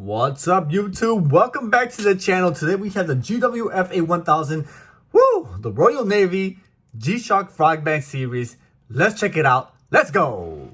What's up, YouTube? Welcome back to the channel. Today we have the GWFA1000, the Royal Navy G-Shock Frogman series. Let's check it out. Let's go!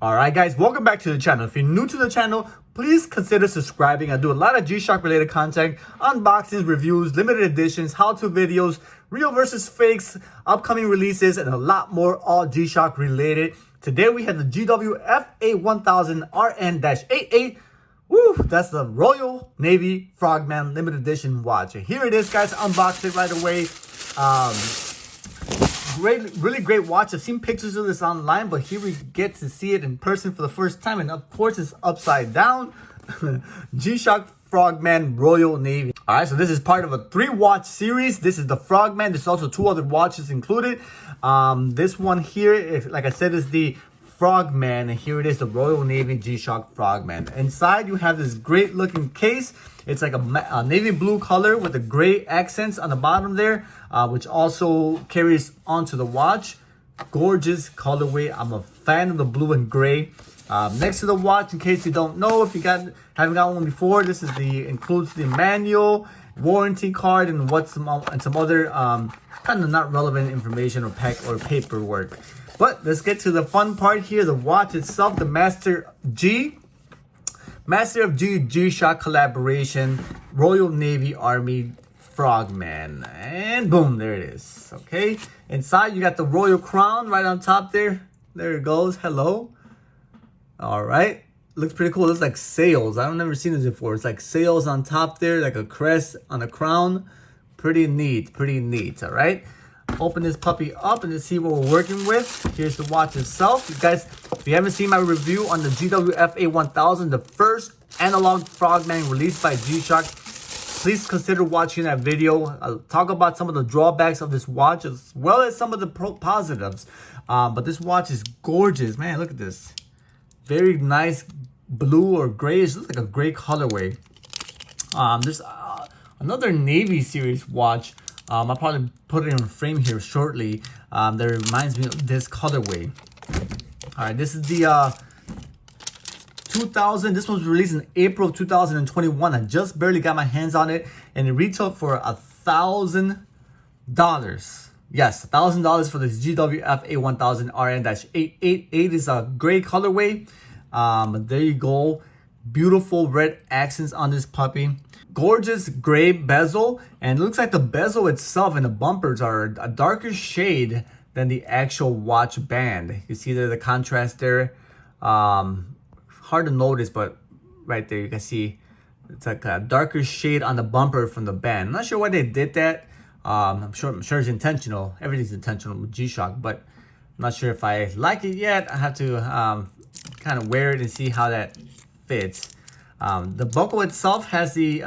Alright guys, welcome back to the channel. If you're new to the channel, please consider subscribing. I do a lot of G-Shock related content, unboxings, reviews, limited editions, how-to videos, real versus fakes, upcoming releases, and a lot more all G-Shock related. Today we have the GWFA1000RN-8A. That's the Royal Navy Frogman limited edition watch. And here it is, guys. Unbox it right away. Really great watch. I've seen pictures of this online, but here we get to see it in person for the first time, and of course it's upside down. G-Shock Frogman Royal Navy. All right, so this is part of a 3-watch series. This is the Frogman. There's also 2 other watches included. This one here, like I said, is the Frogman, and here it is, the Royal Navy G-Shock Frogman. Inside you have this great looking case. It's like a navy blue color with the gray accents on the bottom there, which also carries onto the watch. Gorgeous colorway. I'm a fan of the blue and gray. Next to the watch, in case you don't know, if you haven't got one before, this is includes the manual, warranty card, and some other kind of not relevant information or paperwork. But let's get to the fun part here. The watch itself, the Master of G-Shock collaboration, Royal Navy Army Frogman. And boom, there it is. Okay. Inside, you got the Royal Crown right on top there. There it goes. Hello. All right. Looks pretty cool. It looks like sails. I've never seen this before. It's like sails on top there, like a crest on a crown. Pretty neat. Pretty neat. All right. Open this puppy up and let's see what we're working with. Here's the watch itself. You guys, if you haven't seen my review on the GWFA1000, the first analog Frogman released by G-Shock, please consider watching that video. I'll talk about some of the drawbacks of this watch as well as some of the positives. But this watch is gorgeous. Man, look at this. Very nice blue or grayish. It looks like a gray colorway. There's another Navy series watch. I'll probably put it in frame here shortly. That reminds me of this colorway. All right, this is the 2000. This one was released in April of 2021. I just barely got my hands on it, and it retailed for $1,000. Yes, $1,000 for this GWFA1000RN-8A. 8 is a gray colorway. There you go. Beautiful red accents on this puppy. Gorgeous gray bezel, and it looks like the bezel itself and the bumpers are a darker shade than the actual watch band. You see there the contrast there. Hard to notice, but right there you can see it's like a darker shade on the bumper from the band. I'm not sure why they did that. I'm sure it's intentional. Everything's intentional with G-Shock, but I'm not sure if I like it yet. I have to kind of wear it and see how that fits. The buckle itself has the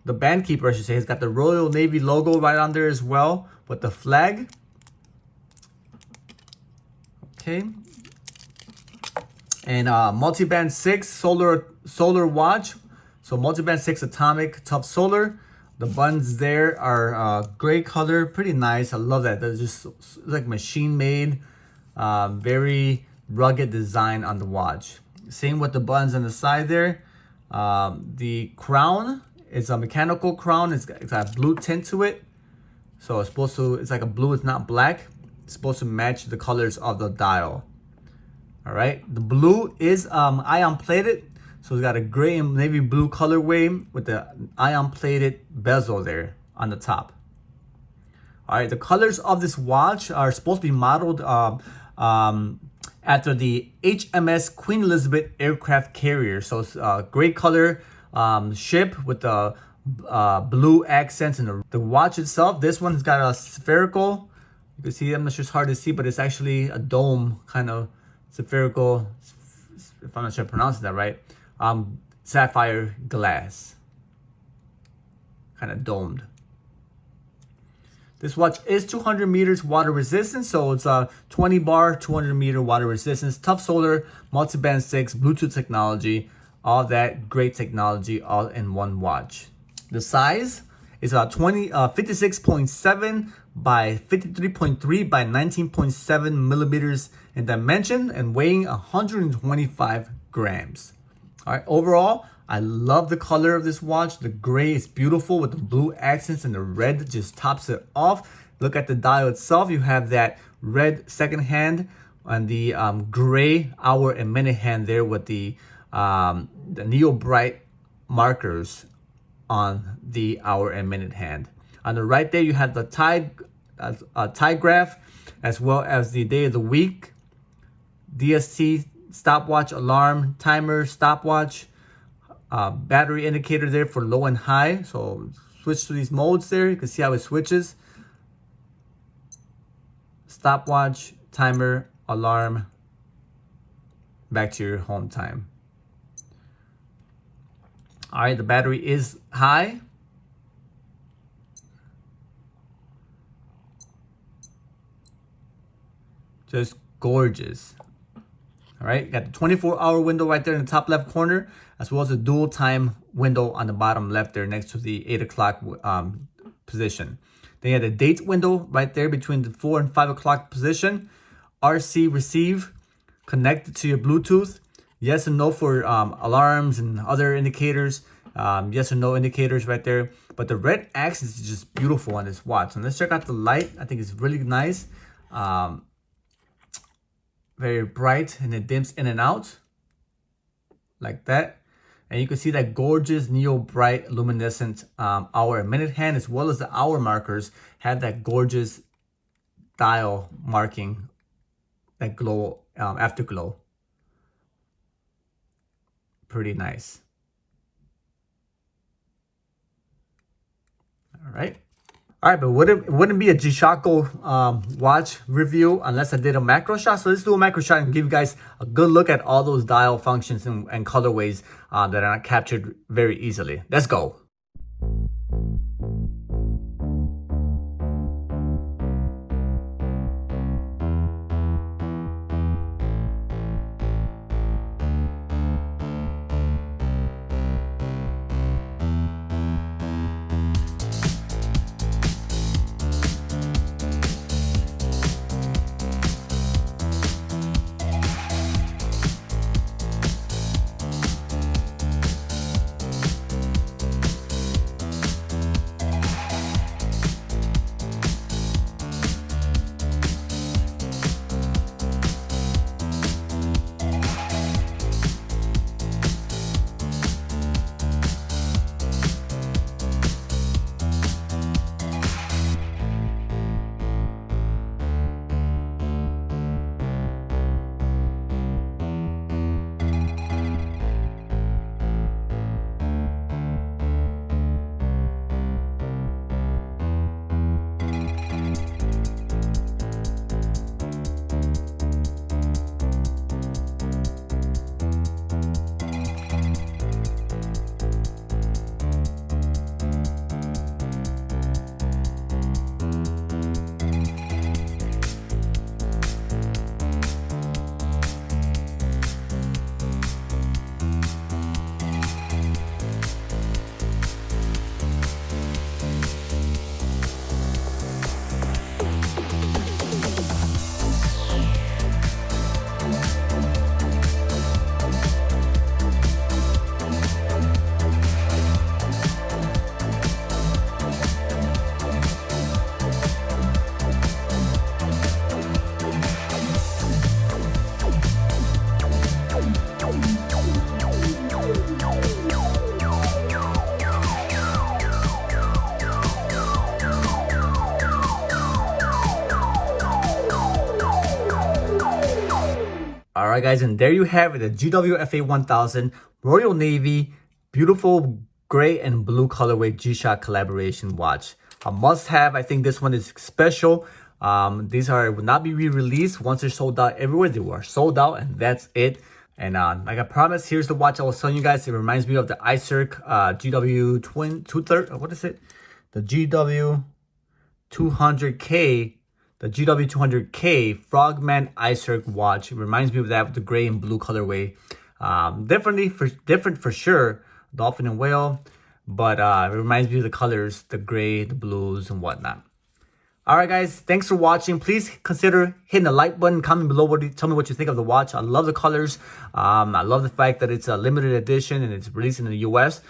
band keeper, I should say. It's got the Royal Navy logo right on there as well with the flag. Okay. And multi-band 6 solar watch. So multi-band 6 atomic tough solar. The buttons there are gray color, pretty nice. I love that. They're just like machine made, very rugged design on the watch. Same with the buttons on the side there. The crown is a mechanical crown. It's got a blue tint to it, so it's like a blue. It's not black. It's supposed to match the colors of the dial. All right, the blue is ion plated, so it's got a gray and navy blue colorway with the ion plated bezel there on the top. All right, the colors of this watch are supposed to be modeled after the HMS Queen Elizabeth aircraft carrier. So it's a gray color ship with the blue accents. And the watch itself, this one's got a spherical, you can see, I'm not sure, it's hard to see, but it's actually a dome kind of spherical, if I'm not sure I'm pronouncing that right, sapphire glass, kind of domed. This watch is 200 meters water resistance, so it's a 20 bar, 200 meter water resistance, tough solar, multi-band 6, Bluetooth technology. All that great technology all in one watch. The size is about 56.7 by 53.3 by 19.7 millimeters in dimension and weighing 125 grams. All right, overall, I love the color of this watch. The gray is beautiful with the blue accents and the red just tops it off. Look at the dial itself. You have that red second hand and the gray hour and minute hand there with the neo bright markers on the hour and minute hand. On the right there, you have the time graph as well as the day of the week, DST, stopwatch, alarm, timer, stopwatch, battery indicator there for low and high. So switch to these modes there. You can see how it switches. Stopwatch, timer, alarm, back to your home time. All right, the battery is high. Just gorgeous. All right, you got the 24-hour window right there in the top left corner, as well as a dual time window on the bottom left there next to the 8 o'clock position. Then you have the date window right there between the 4 and 5 o'clock position. RC receive, connected to your Bluetooth. Yes and no for alarms and other indicators. Yes or no indicators right there. But the red accent is just beautiful on this watch. And let's check out the light. I think it's really nice. Very bright, and it dims in and out like that. And you can see that gorgeous neo bright luminescent hour and minute hand, as well as the hour markers have that gorgeous dial marking, that glow, afterglow. Pretty nice. All right. All right, but it wouldn't be a G-Shock watch review unless I did a macro shot. So let's do a macro shot and give you guys a good look at all those dial functions and colorways that are not captured very easily. Let's go. All right, guys, and there you have it, the GWFA1000 Royal Navy, beautiful gray and blue colorway G-Shock collaboration watch. A must-have. I think this one is special. These will not be re-released. Once they're sold out everywhere, they were sold out, and that's it. And like I promised, here's the watch I was telling you guys. It reminds me of the iCirc GW230. What is it? The GW200K. The GW200K Frogman iCirc watch. It reminds me of that with the gray and blue colorway Different for sure, dolphin and whale, but it reminds me of the colors, the gray, the blues, and whatnot. All right, guys, thanks for watching. Please consider hitting the like button, comment below, tell me what you think of the watch. I love the colors. I love the fact that it's a limited edition and it's released in the US.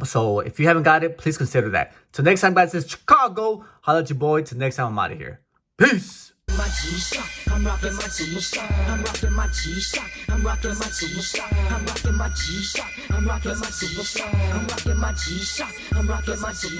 So if you haven't got it, please consider that. Till next time, guys, it's Chicago. Holla at your boy. Till next time, I'm out of here. Peace. My G-Shock, I'm rocking my G-Shock, I'm rocking my G-Shock, I'm rocking my G-Shock, I'm rocking my G-Shock, I'm rocking my G-Shock, I'm rocking my G-Shock, I'm rocking my G-Shock.